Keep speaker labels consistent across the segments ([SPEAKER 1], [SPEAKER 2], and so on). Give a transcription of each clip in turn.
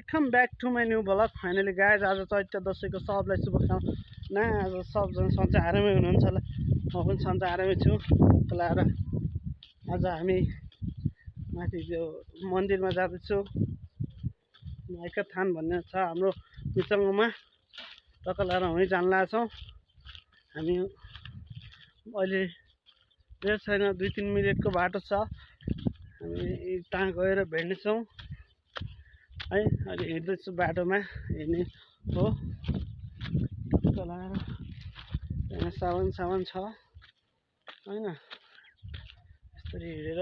[SPEAKER 1] Welcome back to my new blog. Finally guys आज चैत्र दसैँको सबलाई शुभकामना। आज सबजना सन्चै आरामै हुनुहुन्छ होला, म पनि सन्चै आरामै छु। लाएर आज हामी माथि त्यो मन्दिरमा जाँदैछु। माइका थान भन्ने छ हाम्रो मिचङ्गमा, टक्क लाएर वहीँ जान लाग्छौँ हामी। अहिले धेरै छैन, 2-3 मिनटको बाटो छ। हामी त्यहाँ गएर भेट्नेछौँ है। अहिले हिँड्दैछु बाटोमा, हिँड्ने हो। टक्क लाएर त्यहाँ सामान छ होइन, यसरी हिँडेर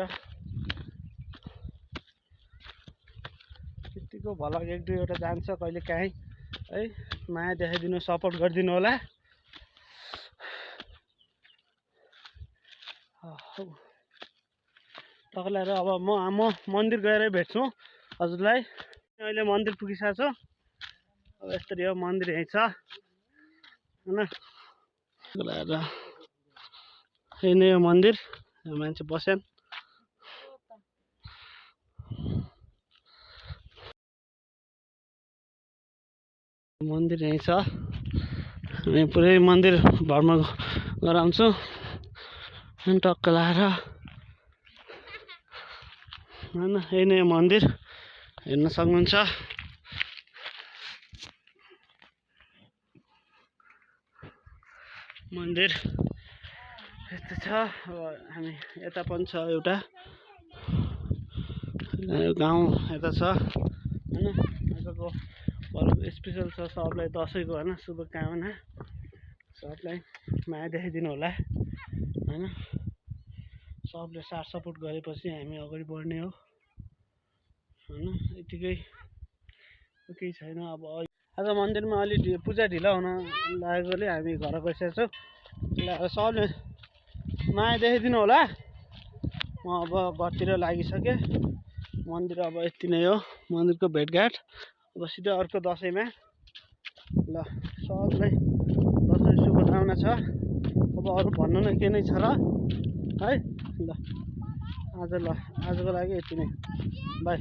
[SPEAKER 1] यतिको भलक 1-2वटा जान्छ कहिले काहीँ है। माया देखाइदिनु, सपोर्ट गरिदिनु होला। टक्क लाएर अब म मन्दिर गएरै भेट्छु हजुरलाई। अहिले मन्दिर पुगिसकेको छु। अब यसरी हो, मन्दिर यहीँ छ होइन। लाएर यही नै हो मन्दिर, मान्छे बस्यान्। मन्दिर यहीँ छ, हामी पुरै मन्दिर भ्रमण गराउँछु। टक्क लाएर होइन, यही नै मन्दिर हेर्न सक्नुहुन्छ। मन्दिर यस्तो छ। अब हामी यता पनि छ, एउटा गाउँ यता छ होइन। आजको पर्व स्पेसल छ सबलाई, दसैँको होइन शुभकामना। सबलाई माया देखाइदिनु होला होइन। सबले साथ सपोर्ट गरेपछि हामी अगाडि बढ्ने हो होइन। यतिकै केही छैन। अब आज मन्दिरमा अलि पूजा ढिला हुन लागेकोले हामी घर गइसकेको छौँ। सबले माया देखाइदिनु होला। म अब घरतिर लागिसकेँ। मन्दिर अब यति नै हो, मन्दिरको भेटघाट। अब सिधै अर्को दसैँमा ल। सबलाई दसैँ शुभकामना छ। अब अरू भन्नु नै के नै छ र है। ल आजको लागि यति नै, बाई।